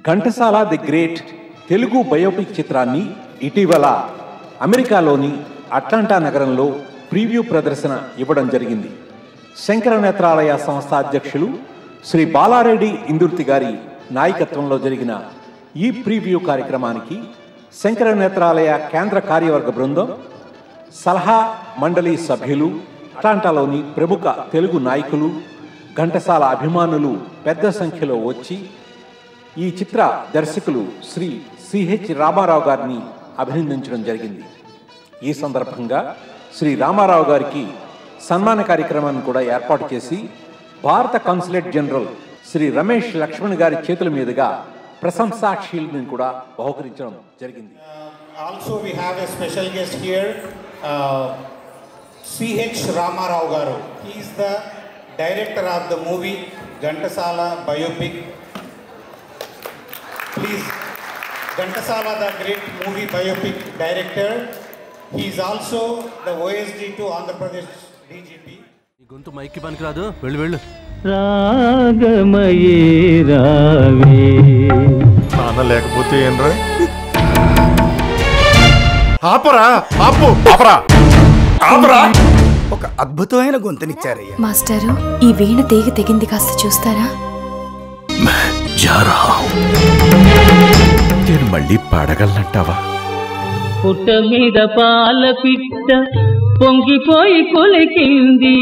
Ghantasala the great Telugu biopic చిత్రాన్ని ఇటీవల అమెరికాలోని అట్లాంటా నగరంలో ప్రీవ్యూ ప్రదర్శన ఇవ్వడం జరిగింది. శంకర నేత్రాలయ సంస్థ అధ్యక్షులు శ్రీ బాలారెడ్డి ఇందుర్తి గారి నాయకత్వంలో జరిగిన ఈ ప్రీవ్యూ కార్యక్రమానికి శంకర నేత్రాలయ కేంద్ర కార్యవర్గ బృందం, సలహా మండలి సభ్యులు, అట్లాంటాలోని ప్రముఖ తెలుగు నాయకులు, ఘంటసాల అభిమానులు పెద్ద సంఖ్యలో వచ్చి ఈ చిత్ర దర్శకులు శ్రీ సిహెచ్ రామారావు గారిని అభినందించడం జరిగింది. ఈ సందర్భంగా శ్రీ రామారావు గారికి సన్మాన కార్యక్రమాన్ని కూడా ఏర్పాటు చేసి భారత కాన్సులేట్ జనరల్ శ్రీ రమేష్ లక్ష్మణ్ గారి చేతుల మీదుగా ప్రశంసా షీల్డ్ని కూడా బహుకరించడం జరిగింది. Also we have a special guest here, CH Ramarao గారు. He is the director of the movie Ghantasala biopic. Please, Ghantasala the great movie biopic director. He is also the OSD to Andhra Pradesh DGP. గొంతు మైకి పనికి రాదు, వెళ్ళు వెళ్ళు. రాగమయే రావే నాన్న లేకపోతే ఏంరా? ఆపరా, ఆపు, ఆపరా, ఆపరా. ఒక అద్భుతమైన గొంతునిచ్చారయ్యా. మాస్టారు, ఈ వీణ తీగ తెగింది, కాస్త చూస్తారా? నేను మళ్ళీ పాడగలనంటావా? పుట్ట మీద పాల పిట్ట పొంగిపోయి కొలికింది,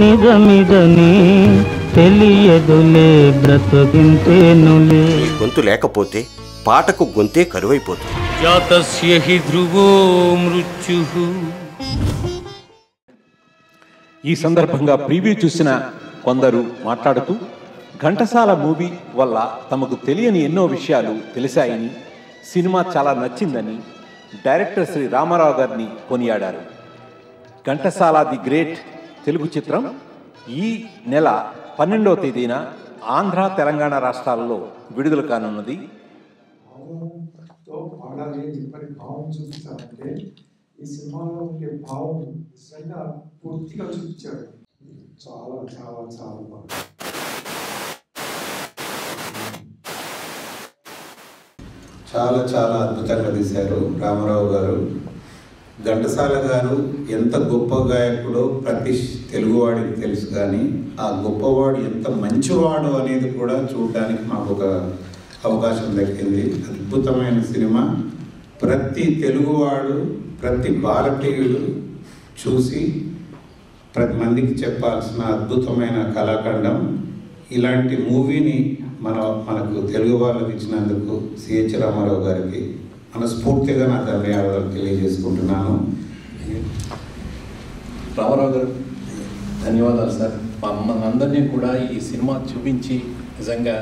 నిజమిదని తెలియదులే బ్రతుకింతేనులే. గొంతు లేకపోతే పాటకు గొంతే కరువైపోతుంది. జాతస్య హి ధ్రువో మృత్యుః. ఈ సందర్భంగా ప్రీవ్యూ చూసిన కొందరు మాట్లాడుతూ ఘంటసాల మూవీ వల్ల తమకు తెలియని ఎన్నో విషయాలు తెలిసాయని, సినిమా చాలా నచ్చిందని డైరెక్టర్ శ్రీ రామారావు గారిని కొనియాడారు. ఘంటసాల ది గ్రేట్ తెలుగు చిత్రం ఈ నెల 12వ తేదీన ఆంధ్ర, తెలంగాణ రాష్ట్రాలలో విడుదల కానున్నది. ఈ సినిమాలో ఉండే భావం నిజంగా పూర్తిగా చూపించాడు. చాలా చాలా చాలా బాగా. చాలా చాలా అద్భుతంగా తీశారు రామారావు గారు. ఘంటసాల గారు ఎంత గొప్ప గాయకుడో ప్రతి తెలుగువాడికి తెలుసు, కానీ ఆ గొప్పవాడు ఎంత మంచివాడు అనేది కూడా చూడడానికి మాకు ఒక అవకాశం దక్కింది. అద్భుతమైన సినిమా. ప్రతి తెలుగువాడు, ప్రతి భారతీయుడు చూసి 10 మందికి చెప్పాల్సిన అద్భుతమైన కళాఖండం. ఇలాంటి మూవీని మనకు తెలుగు వాళ్ళకి ఇచ్చినందుకు సిహెచ్ రామారావు గారికి మనస్ఫూర్తిగా నా ధన్యవాదాలు తెలియజేసుకుంటున్నాను. రామారావు గారు, ధన్యవాదాలు సార్. మనందరినీ కూడా ఈ సినిమా చూపించి నిజంగా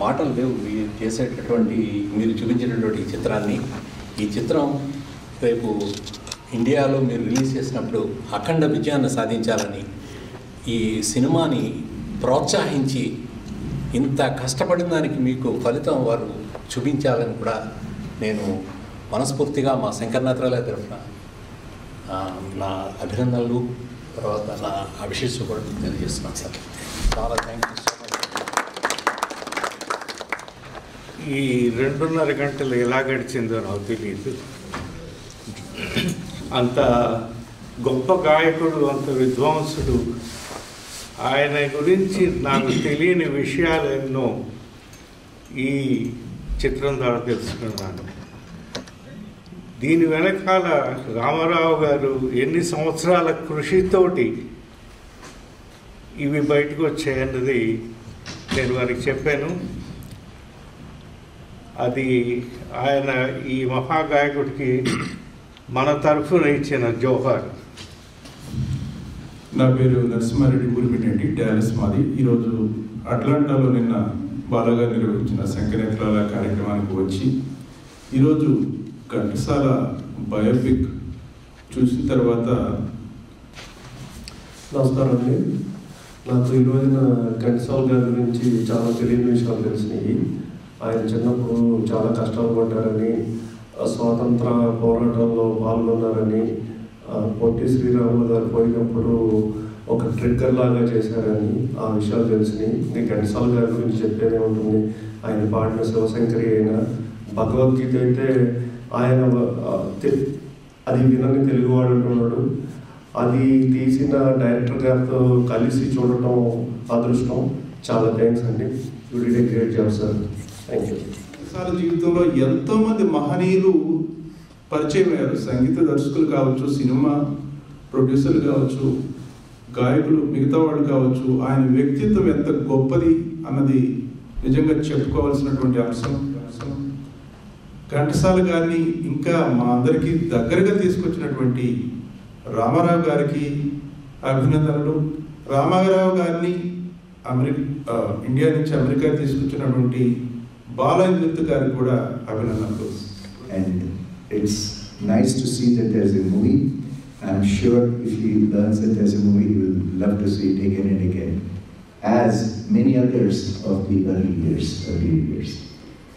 మాటలు లేవు మీరు చేసేటటువంటి, మీరు చూపించేటటువంటి ఈ చిత్రాన్ని. ఈ చిత్రం రేపు ఇండియాలో మీరు రిలీజ్ చేసినప్పుడు అఖండ విజయాన్ని సాధించాలని, ఈ సినిమాని ప్రోత్సహించి ఇంత కష్టపడిన దానికి మీకు ఫలితం వారు చూపించాలని కూడా నేను మనస్ఫూర్తిగా మా శంకరనాథరాలయ తరఫున నా అభినందనలు, తర్వాత నా అభిషేకం కూడా తెలియజేస్తున్నాను సార్. చాలా థ్యాంక్ యూ సో మచ్. ఈ 2.5 గంటలు ఎలా గడిచిందో నాకు తెలియదు. అంత గొప్ప గాయకుడు, అంత విద్వాంసుడు, ఆయన గురించి నాకు తెలియని విషయాలు ఎన్నో ఈ చిత్రం ద్వారా తెలుసుకున్నాను. దీని వెనకాల రామారావు గారు ఎన్ని సంవత్సరాల కృషితోటి ఇవి బయటకు వచ్చాయన్నది నేను వారికి చెప్పాను. అది ఆయన ఈ మహాగాయకుడికి మన తరఫున ఇచ్చిన జోహార్. నా పేరు నరసింహారెడ్డి గురిమిటండి, డాలస్ మాది. ఈరోజు అట్లాంటాలో నిన్న బాలగా నిర్వహించిన శంకరేత్రాల కార్యక్రమానికి వచ్చి ఈరోజు ఘంటసాల బయోపిక్ చూసిన తర్వాత. నమస్కారం అండి. నాకు ఈ రోజున ఘంటసాల గారి గురించి చాలా తెలియని విషయాలు తెలిసినాయి. ఆయన చిన్నప్పుడు చాలా కష్టాలు పడ్డారని, స్వాతంత్ర పోరాటంలో పాల్గొన్నారని, పొట్టి శ్రీరాములు గారు పోయినప్పుడు ఒక ట్రిగ్గర్ లాగా చేశారని ఆ విషయాలు తెలిసినాయి. ఇది ఘంటసాల గారి గురించి చెప్పేదే ఉంటుంది. ఆయన పాడిన శివశంకరి అయినా భగవద్గీత అయితే ఆయన అది వినని తెలుగువాడు అంటున్నాడు. అది తీసిన డైరెక్టర్ గారితో కలిసి చూడటం అదృష్టం. చాలా థ్యాంక్స్ అండి. You did a great job sir. Thank you. Ghantasala జీవితంలో ఎంతోమంది మహనీయులు పరిచయం అయ్యారు. సంగీత దర్శకులు కావచ్చు, సినిమా ప్రొడ్యూసర్లు కావచ్చు, గాయకులు మిగతా వాళ్ళు కావచ్చు. ఆయన వ్యక్తిత్వం ఎంత గొప్పది అన్నది నిజంగా చెప్పుకోవాల్సినటువంటి అంశం. ఘంటసాల గారిని ఇంకా మా అందరికీ దగ్గరగా తీసుకొచ్చినటువంటి రామారావు గారికి అభినందనలు. రామారావు గారిని ఇండియా నుంచి అమెరికా తీసుకొచ్చినటువంటి బాలయ్య గారికి కూడా అభినందనలు. And it's nice to see that there's a movie. I'm sure if he learns that there's a movie, he will love to see it again and again, as many others of the early years.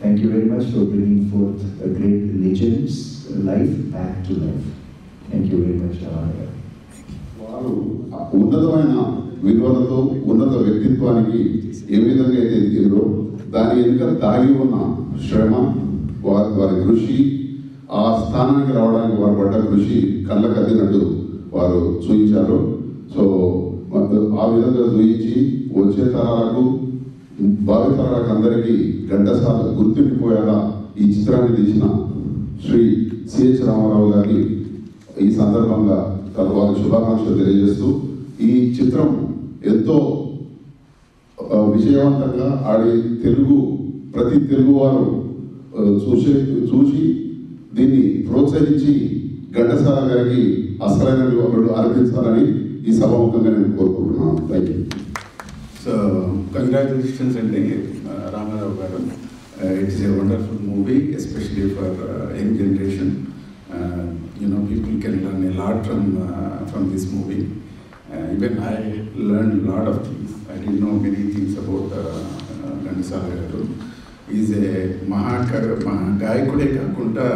Thank you very much for bringing forth a great legend's life back to life. Thank you very much, Ramarao. వారు ఉన్నతమైన విలువలతో ఉన్నత వ్యక్తిత్వానికి ఏ విధంగా అయితే ఎదిగిందో దాని వెనుక దాగి ఉన్న శ్రమ, వారి కృషి, ఆ స్థానానికి రావడానికి వారు పడ్డ కృషి కళ్ళకద్దినట్టు వారు చూపించారు. సో ఆ విధంగా చూపించి వచ్చే తరాలకు, భావి తరాలకు అందరికీ ఘంటసాల గుర్తుండిపోయేలా ఈ చిత్రాన్ని తీసిన శ్రీ సిహెచ్ రామారావు గారిని ఈ సందర్భంగా వారి శుభాకాంక్షలు తెలియజేస్తూ, ఈ చిత్రం ఎంతో విజయవంతంగా ఆడి ప్రతి తెలుగు వారు చూసి దీన్ని ప్రోత్సహించి ఘంటసాల గారికి అసలైన వాళ్ళు అర్పించాలని ఈ సభాముఖంగా నేను కోరుకుంటున్నాను. Thank you. సో కంగ్రాచులేషన్స్ అండి రామారావు గారు. It's a wonderful movie, especially for young generation. People can learn a lot from this movie. Even I learned a lot of things. I didn't know many things about Ghantasala garu. He is a Gayikude kakunda,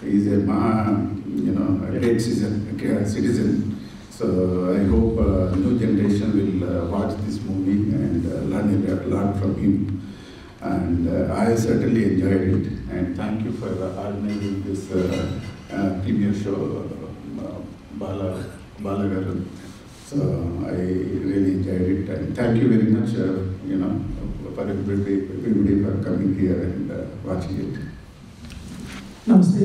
he is a great citizen. So I hope new generation will watch this movie and learn a lot from him. And I certainly enjoyed it. And thank you for organizing this premiere show, Bala garu. So I really enjoyed it, and thank you very much, for everybody for coming here and watching it. Namaste.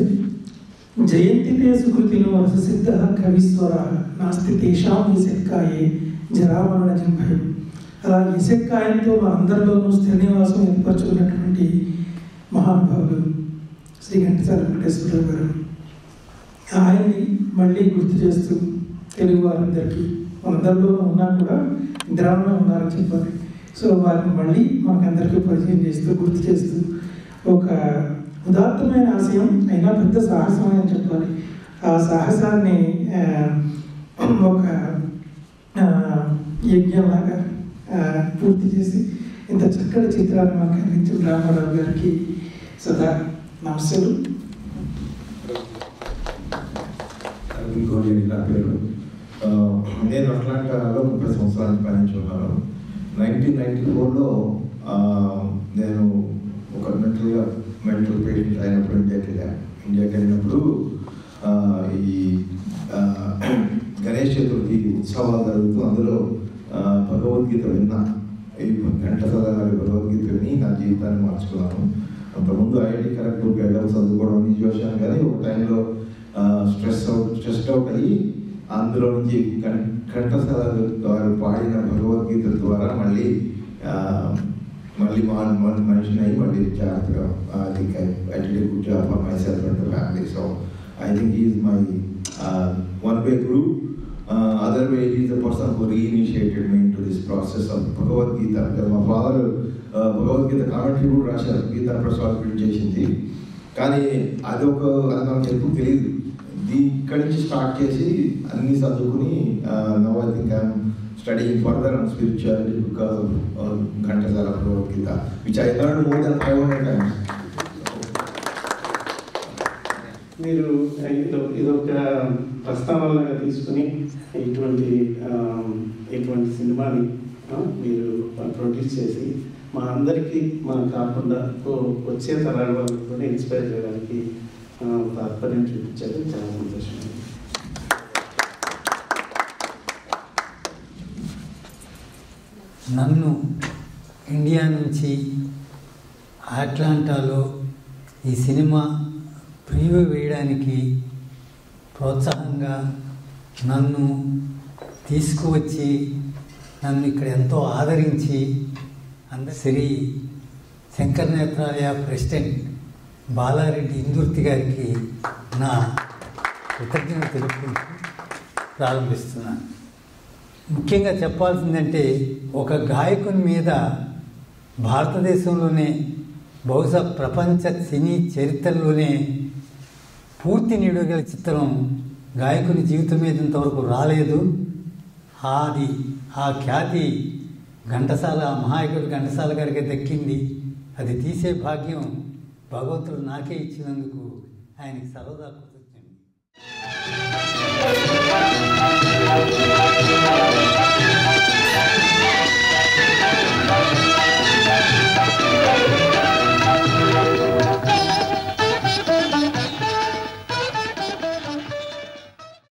Jayantite sukritino rasiddha kaviswara nasti tesham isekkaye jaravarana janbhayam. అలా ఇసెక్కాయంతో అందరిలోనూ స్థిర నివాసం ఏర్పరచుకున్నటువంటి మహానుభావులు శ్రీ ఘంటసాల వెంకటేశ్వరరావు గారు. ఆయన్ని మళ్ళీ గుర్తు చేస్తూ తెలుగు వారందరికీ మనందరిలోనూ ఉన్నా కూడా నిద్రలో ఉన్నారని చెప్పాలి. సో వారిని మళ్ళీ మనకందరికీ పరిచయం చేస్తూ గుర్తు చేస్తూ ఒక ఉదాత్తమైన ఆశయం అయినా పెద్ద సాహసం అని చెప్పాలి. ఆ సాహసాన్ని ఒక యజ్ఞంలాగా పూర్తి చేసి ఇంత చక్కటి చిత్రాన్ని మాకు అందించిన రామారావు గారికి సదా నమస్కారం. నా పేరు. నేను అట్లాంటాలో 30 సంవత్సరాలు పయనించున్నాను. 1994లో నేను ఒక మెంటల్ పేషెంట్ అయినప్పుడు ఇండియాకి వెళ్ళినప్పుడు ఈ గణేష్ చతుర్థి ఉత్సవాలు జరుగుతూ అందులో భగవద్గీత విన్నా. ఈ ఘంటసాల గారి భగవద్గీత విని నా జీవితాన్ని మార్చుకున్నాను. అంతకుముందు ఐఐటి ఖరగ్పూర్కి వెళ్ళాలి చదువుకోవడం అని చూసాను, కానీ ఒక టైంలో స్ట్రెస్ అవుట్ అయ్యి అందులో నుంచి ఘంటసాల గారు పాడిన భగవద్గీత ద్వారా మళ్ళీ మనిషిని అయ్యి మళ్ళీ జాగ్రత్తగా I think I did a good job for my self and the family. So I think he is my one way guru. Other way, he is the person who reinitiated me into this process of Bhagavad Gita. Because my father Bhagavad Gita commentary కూడా రాశారు, Gita Prasad print చేసింది. కానీ అది నాకు ఎప్పుడు తెలియదు. ఇక్కడి నుంచి స్టార్ట్ చేసి అన్ని చదువుకుని now I think I'm studying further on spirituality because of Ghantasala Bhagavad Gita, which I learned more than 500 times. మీరు ఇదొక ప్రస్థానాలుగా తీసుకుని ఇటువంటి సినిమాని మీరు ప్రొడ్యూస్ చేసి మా అందరికీ మనం కాకుండా వచ్చే తరాల వాళ్ళకి కూడా ఇన్స్పైర్ చేయడానికి తాత్పర్యం చూపించారు. చాలా సంతోషం. నన్ను ఇండియా నుంచి అట్లాంటాలో ఈ సినిమా ప్రివ్యూ వేయడానికి ప్రోత్సాహంగా నన్ను తీసుకువచ్చి నన్ను ఇక్కడ ఎంతో ఆదరించి శ్రీ శంకర నేత్రాలయ ప్రెసిడెంట్ బాలారెడ్డి ఇందుర్తి గారికి నా కృతజ్ఞత తెలుపుకుంటూ ప్రారంభిస్తున్నాను. ముఖ్యంగా చెప్పాల్సిందంటే ఒక గాయకుని మీద భారతదేశంలోనే బహుశా ప్రపంచ సినీ చరిత్రలోనే పూర్తి నిడుగల చిత్రం గాయకుని జీవితం మీద ఇంతవరకు రాలేదు. ఆ ఖ్యాతి మహాయకుడు ఘంటసాల గారికి దక్కింది. అది తీసే భాగ్యం భగవంతుడు నాకే ఇచ్చినందుకు ఆయనకి సర్వదా కృతజ్ఞుడు.